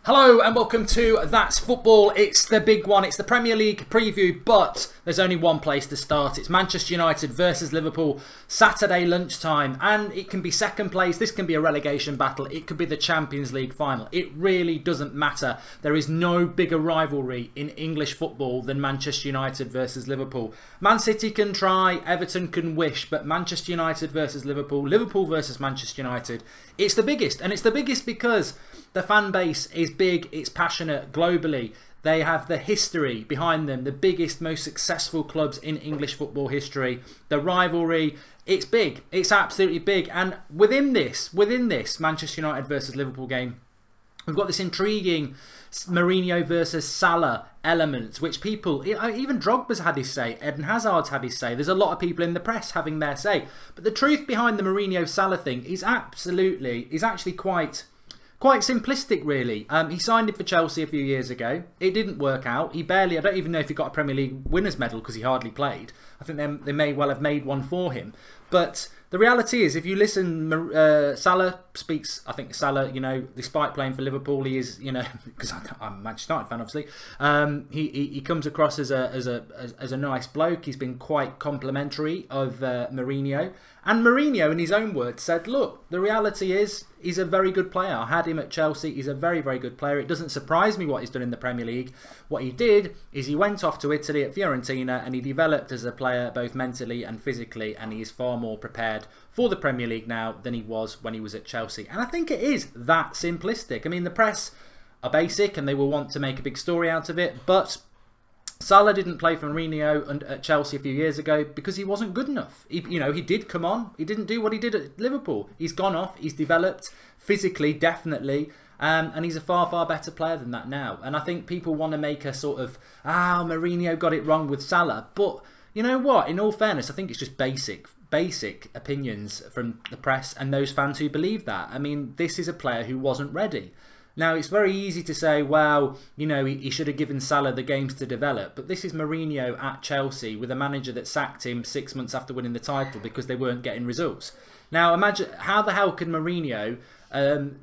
Hello and welcome to That's Football. It's the big one, it's the Premier League preview, but there's only one place to start. It's Manchester United versus Liverpool, Saturday lunchtime, and it can be second place, this can be a relegation battle, it could be the Champions League final. It really doesn't matter. There is no bigger rivalry in English football than Manchester United versus Liverpool. Man City can try, Everton can wish, but Manchester United versus Liverpool, Liverpool versus Manchester United, it's the biggest, and it's the biggest because the fan base is big, it's passionate globally. They have the history behind them, the biggest, most successful clubs in English football history. The rivalry, it's big, it's absolutely big. And within this Manchester United versus Liverpool game, we've got this intriguing Mourinho versus Salah element, which people, even Drogba's had his say, Eden Hazard's had his say. There's a lot of people in the press having their say. But the truth behind the Mourinho-Salah thing is actually quite simplistic, really. He signed it for Chelsea a few years ago. It didn't work out. I don't even know if he got a Premier League winners medal because he hardly played. I think they may well have made one for him. But the reality is, if you listen, Salah speaks, I think Salah, despite playing for Liverpool, he is, because I'm a Manchester United fan, obviously, he comes across as a nice bloke. He's been quite complimentary of Mourinho. And Mourinho, in his own words, said, look, the reality is, he's a very good player. I had him at Chelsea. He's a very, very good player. It doesn't surprise me what he's done in the Premier League. What he did is he went off to Italy at Fiorentina and he developed as a player both mentally and physically, and he is far more prepared for the Premier League now than he was when he was at Chelsea. And I think it is that simplistic. I mean, the press are basic and they will want to make a big story out of it, but Salah didn't play for Mourinho at Chelsea a few years ago because he wasn't good enough. He did come on. He didn't do what he did at Liverpool. He's gone off. He's developed physically, definitely. And he's a far, far better player than that now. And I think people want to make a sort of, Mourinho got it wrong with Salah. But you know what? In all fairness, I think it's just basic opinions from the press and those fans who believe that. I mean, this is a player who wasn't ready. Now, it's very easy to say, well, he should have given Salah the games to develop. But this is Mourinho at Chelsea with a manager that sacked him 6 months after winning the title because they weren't getting results. Now, imagine, how the hell can Mourinho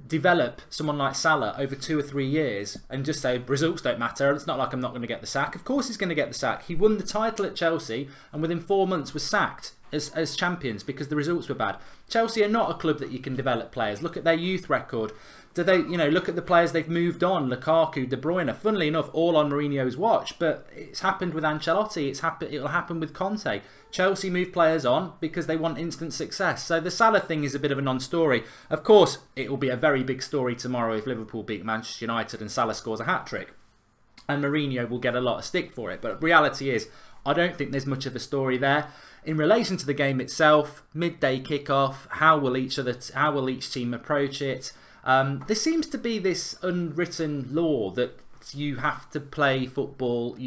develop someone like Salah over 2 or 3 years and just say, results don't matter, it's not like I'm not going to get the sack. Of course he's going to get the sack. He won the title at Chelsea and within 4 months was sacked as champions because the results were bad. Chelsea are not a club that you can develop players. Look at their youth record. Do they, look at the players they've moved on, Lukaku, De Bruyne, funnily enough, all on Mourinho's watch, but it's happened with Ancelotti, it'll happen with Conte. Chelsea move players on because they want instant success. So the Salah thing is a bit of a non-story. Of course, it will be a very big story tomorrow if Liverpool beat Manchester United and Salah scores a hat-trick. And Mourinho will get a lot of stick for it. But the reality is, I don't think there's much of a story there. In relation to the game itself, midday kickoff, how will each team approach it? There seems to be this unwritten law that you have to play football.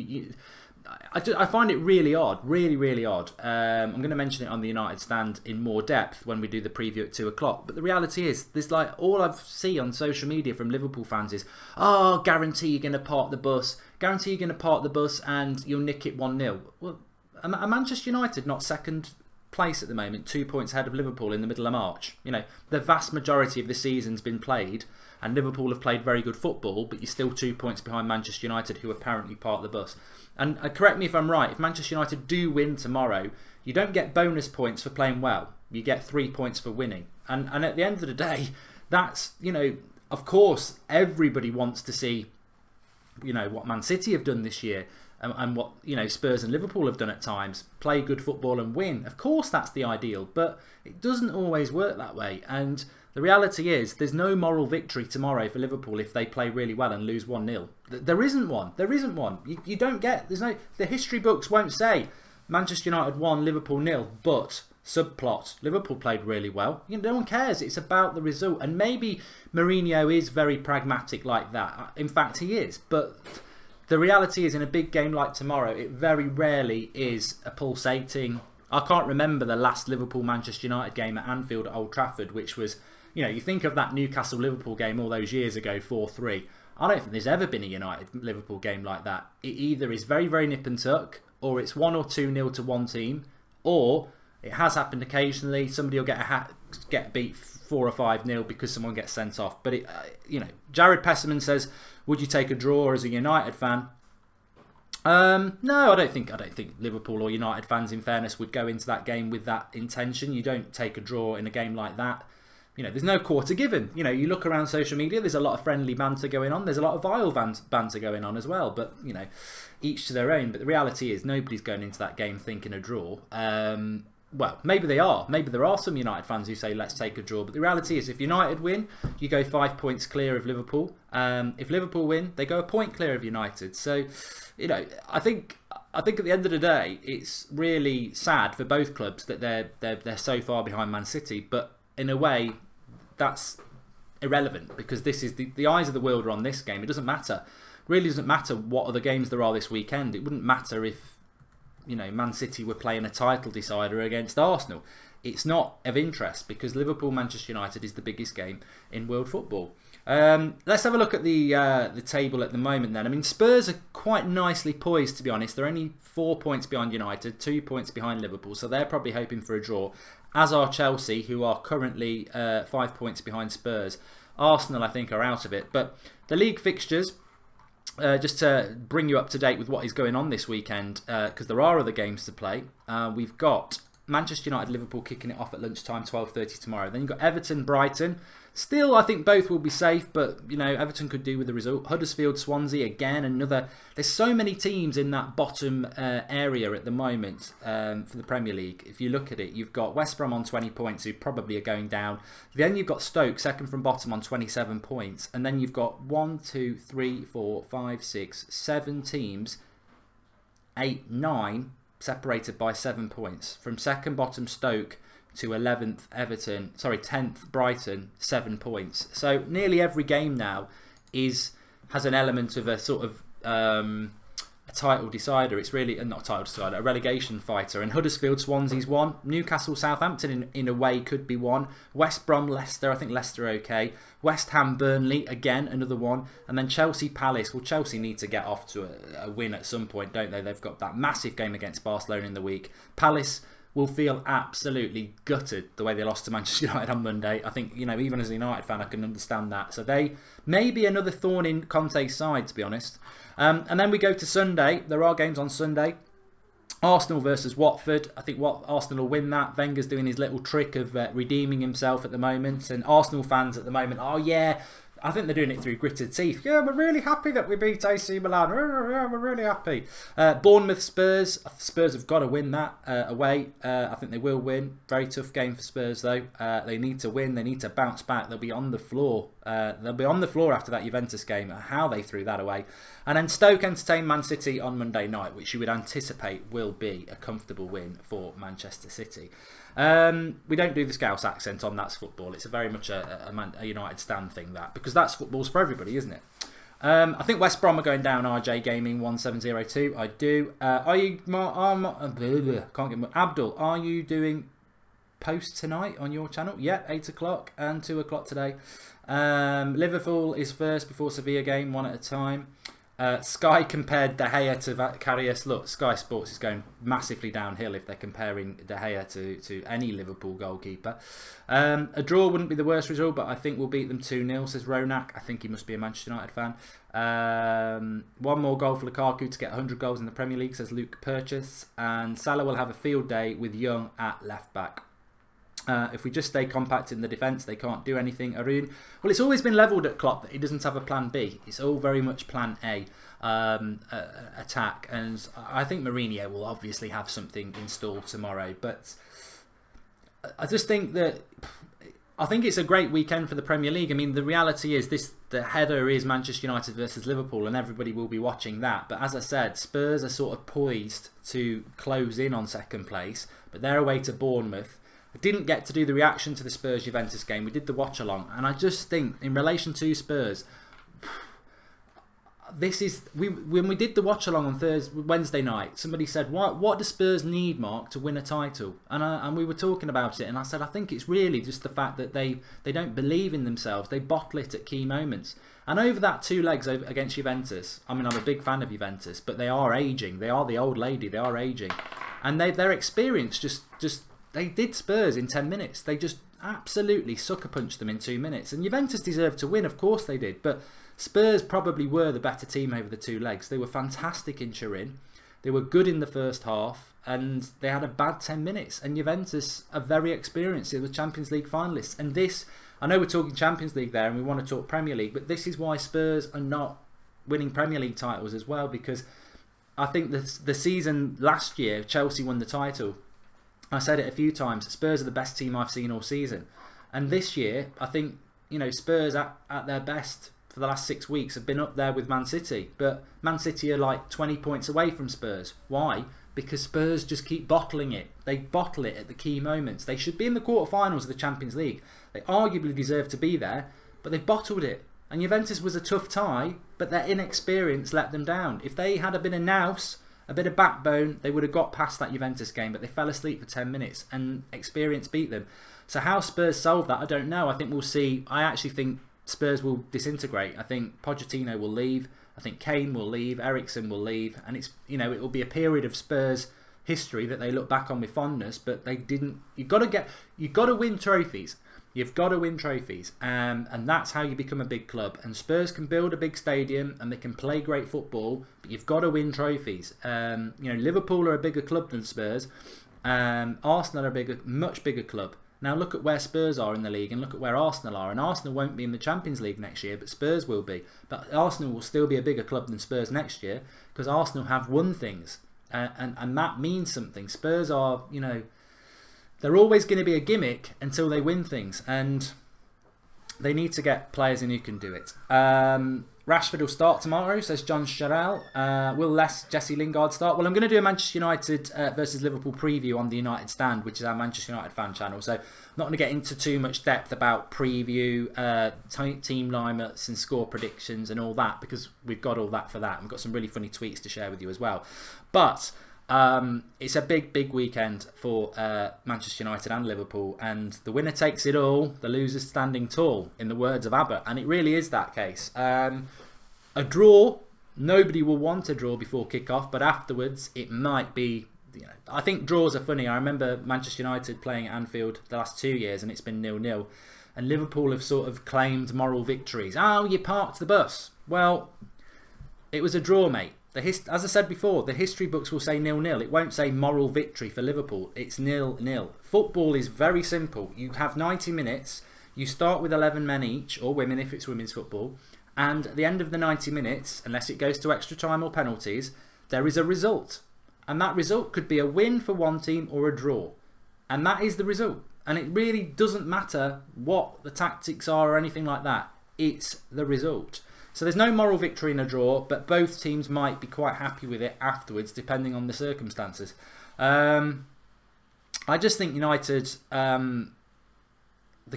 I find it really odd, really, really odd. I'm going to mention it on the United Stand in more depth when we do the preview at 2 o'clock. But the reality is, there's all I've seen on social media from Liverpool fans is, guarantee you're going to park the bus, guarantee you're going to park the bus and you'll nick it 1-0. Well, are Manchester United not second place at the moment, 2 points ahead of Liverpool in the middle of March? The vast majority of the season's been played and Liverpool have played very good football, but you're still 2 points behind Manchester United, who apparently parked the bus. And correct me if I'm right, if Manchester United do win tomorrow, you don't get bonus points for playing well. You get 3 points for winning. And at the end of the day, that's, of course, everybody wants to see, what Man City have done this year. And what Spurs and Liverpool have done at times, play good football and win. Of course that's the ideal, but it doesn't always work that way. And the reality is there's no moral victory tomorrow for Liverpool if they play really well and lose 1-0. There isn't one. There isn't one. You don't get, the history books won't say Manchester United 1, Liverpool 0, but subplot, Liverpool played really well. No one cares. It's about the result. And maybe Mourinho is very pragmatic like that. In fact, he is. But the reality is, in a big game like tomorrow, it very rarely is a pulsating. I can't remember the last Liverpool-Manchester United game at Anfield at Old Trafford, which was, you think of that Newcastle-Liverpool game all those years ago, 4-3. I don't think there's ever been a United-Liverpool game like that. It either is very, very nip and tuck, or it's 1 or 2-0 to one team, or it has happened occasionally. Somebody will get get beat 4 or 5-0 because someone gets sent off. But Jared Pesserman says, would you take a draw as a United fan? No, I don't think Liverpool or United fans, in fairness, would go into that game with that intention. You don't take a draw in a game like that. There's no quarter given. You look around social media, there's a lot of friendly banter going on. There's a lot of vile banter going on as well. But, each to their own. But the reality is nobody's going into that game thinking a draw. Well, maybe they are. Maybe there are some United fans who say, let's take a draw. But the reality is, if United win, you go 5 points clear of Liverpool. If Liverpool win, they go a point clear of United. So, I think at the end of the day, it's really sad for both clubs that they're so far behind Man City. But in a way, that's irrelevant, because this is the eyes of the world are on this game. It doesn't matter. It really doesn't matter what other games there are this weekend. It wouldn't matter if Man City were playing a title decider against Arsenal. It's not of interest, because Liverpool-Manchester United is the biggest game in world football. Let's have a look at the table at the moment then. I mean, Spurs are quite nicely poised, to be honest. They're only 4 points behind United, 2 points behind Liverpool, so they're probably hoping for a draw, as are Chelsea, who are currently 5 points behind Spurs. Arsenal, I think, are out of it. But the league fixtures, just to bring you up to date with what is going on this weekend, because there are other games to play. We've got Manchester United, Liverpool kicking it off at lunchtime, 12:30 tomorrow. Then you've got Everton, Brighton. Still, I think both will be safe, but Everton could do with the result. Huddersfield, Swansea, again, another. There's so many teams in that bottom area at the moment for the Premier League. If you look at it, you've got West Brom on 20 points, who probably are going down. Then you've got Stoke, second from bottom, on 27 points. And then you've got 1, 2, 3, 4, 5, 6, 7 teams, 8, 9, separated by 7 points. From second bottom Stoke to 11th Everton, 10th Brighton, 7 points. So nearly every game now has an element of a sort of a title decider. It's really not a title decider, a relegation fighter. And Huddersfield, Swansea's one. Newcastle, Southampton in a way could be one. West Brom, Leicester, I think Leicester are okay. West Ham, Burnley, again another one. And then Chelsea, Palace. Well, Chelsea need to get off to a win at some point, don't they? They've got that massive game against Barcelona in the week. Palace will feel absolutely gutted the way they lost to Manchester United on Monday. I think, even as a United fan, I can understand that. So they may be another thorn in Conte's side, to be honest. And then we go to Sunday. There are games on Sunday. Arsenal versus Watford. I think Arsenal will win that. Wenger's doing his little trick of redeeming himself at the moment. And Arsenal fans at the moment, oh yeah, I think they're doing it through gritted teeth. Yeah, we're really happy that we beat AC Milan. We're really happy. Bournemouth, Spurs. Spurs have got to win that away. I think they will win. Very tough game for Spurs, though. They need to win. They need to bounce back. They'll be on the floor. They'll be on the floor after that Juventus game. How they threw that away. And then Stoke entertain Man City on Monday night, which you would anticipate will be a comfortable win for Manchester City. We don't do the Scouse accent on That's Football. It's very much a United stand thing, that, because that's football's for everybody, isn't it? I think West Brom are going down. RJ Gaming 1702. I do. Are you? Can't get Abdul. Are you doing post tonight on your channel? Yeah, 8 o'clock and 2 o'clock today. Liverpool is first before Sevilla game, one at a time. Sky compared De Gea to Karius. Look, Sky Sports is going massively downhill if they're comparing De Gea to any Liverpool goalkeeper. A draw wouldn't be the worst result, but I think we'll beat them 2-0, says Ronak. I think he must be a Manchester United fan. One more goal for Lukaku to get 100 goals in the Premier League, says Luke Purchase. And Salah will have a field day with Young at left back. If we just stay compact in the defence, they can't do anything. Arun, well, it's always been levelled at Klopp that he doesn't have a plan B. It's all very much plan A, attack. And I think Mourinho will obviously have something installed tomorrow. But I just think that I think it's a great weekend for the Premier League. I mean, the reality is the header is Manchester United versus Liverpool, and everybody will be watching that. But as I said, Spurs are sort of poised to close in on second place, but they're away to Bournemouth. I didn't get to do the reaction to the Spurs-Juventus game. We did the watch-along. And I just think, in relation to Spurs, this is... when we did the watch-along on Wednesday night, somebody said, what do Spurs need, Mark, to win a title? And we were talking about it, and I said, I think it's really just the fact that they don't believe in themselves. They bottle it at key moments. And over that 2 legs against Juventus, I mean, I'm a big fan of Juventus, but they are ageing. They are the old lady. They are ageing. And their experience just they did Spurs in 10 minutes. They just absolutely sucker punched them in 2 minutes. And Juventus deserved to win, of course they did, but Spurs probably were the better team over the 2 legs. They were fantastic in Turin. They were good in the first half, and they had a bad 10 minutes. And Juventus are very experienced. They were Champions League finalists. And this, I know we're talking Champions League there and we want to talk Premier League, but this is why Spurs are not winning Premier League titles as well, because I think the season last year, Chelsea won the title. I said it a few times, Spurs are the best team I've seen all season. And this year, I think, you know, Spurs at their best for the last 6 weeks have been up there with Man City. But Man City are like 20 points away from Spurs. Why? Because Spurs just keep bottling it. They bottle it at the key moments. They should be in the quarterfinals of the Champions League. They arguably deserve to be there, but they bottled it. And Juventus was a tough tie, but their inexperience let them down. If they had a bit of nous, a bit of backbone, they would have got past that Juventus game, but they fell asleep for 10 minutes and experience beat them. So how Spurs solve that, I don't know. I think we'll see. I actually think Spurs will disintegrate. I think Pochettino will leave. I think Kane will leave. Eriksen will leave. And it's, you know, it will be a period of Spurs history that they look back on with fondness, but they didn't. You've got to win trophies. You've got to win trophies, and that's how you become a big club. And Spurs can build a big stadium and they can play great football, but you've got to win trophies. You know, Liverpool are a bigger club than Spurs. Arsenal are a much bigger club. Now look at where Spurs are in the league and look at where Arsenal are. And Arsenal won't be in the Champions League next year, but Spurs will be. But Arsenal will still be a bigger club than Spurs next year because Arsenal have won things, and that means something. Spurs are, you know, they're always going to be a gimmick until they win things, and they need to get players in who can do it. Rashford will start tomorrow, says John Sharrell. Will Jesse Lingard start? Well, I'm going to do a Manchester United versus Liverpool preview on the United Stand, which is our Manchester United fan channel. So I'm not going to get into too much depth about preview, team lineups and score predictions and all that, because we've got all that for that. We've got some really funny tweets to share with you as well. But it's a big weekend for Manchester United and Liverpool, and the winner takes it all, the loser's standing tall, in the words of ABBA, and it really is that case. A draw, nobody will want a draw before kick-off, but afterwards it might be, you know, I think draws are funny. I remember Manchester United playing at Anfield the last 2 years and it's been 0-0, and Liverpool have sort of claimed moral victories. Oh, you parked the bus. Well, it was a draw, mate. As I said before, the history books will say 0-0. It won't say moral victory for Liverpool. It's 0-0. Football is very simple. You have 90 minutes. You start with 11 men each, or women if it's women's football. And at the end of the 90 minutes, unless it goes to extra time or penalties, there is a result. And that result could be a win for one team or a draw. And that is the result. And it really doesn't matter what the tactics are or anything like that. It's the result. So there's no moral victory in a draw, but both teams might be quite happy with it afterwards, depending on the circumstances. I just think United, the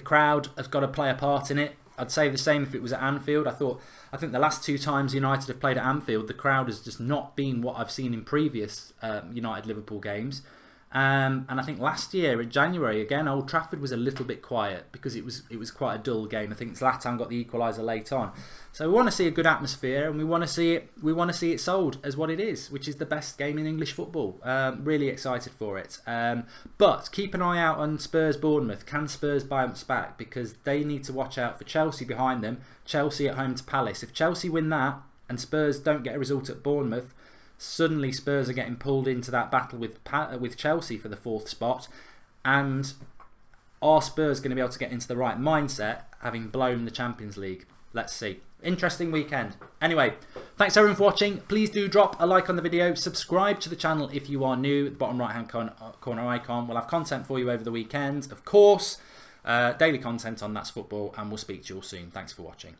crowd has got to play a part in it. I'd say the same if it was at Anfield. I think the last 2 times United have played at Anfield, the crowd has just not been what I've seen in previous United-Liverpool games. And I think last year in January again, Old Trafford was a little bit quiet because it was quite a dull game. I think Zlatan got the equaliser late on, so we want to see a good atmosphere and we want to see it sold as what it is, which is the best game in English football. Really excited for it. But keep an eye out on Spurs Bournemouth. Can Spurs bounce back? Because they need to watch out for Chelsea behind them. Chelsea at home to Palace. If Chelsea win that and Spurs don't get a result at Bournemouth, suddenly Spurs are getting pulled into that battle with Chelsea for the 4th spot. And are Spurs going to be able to get into the right mindset having blown the Champions League? Let's see. Interesting weekend. Anyway, thanks everyone for watching. Please do drop a like on the video. Subscribe to the channel if you are new. At the bottom right hand corner icon. We'll have content for you over the weekend, of course. Daily content on That's Football, and we'll speak to you all soon. Thanks for watching.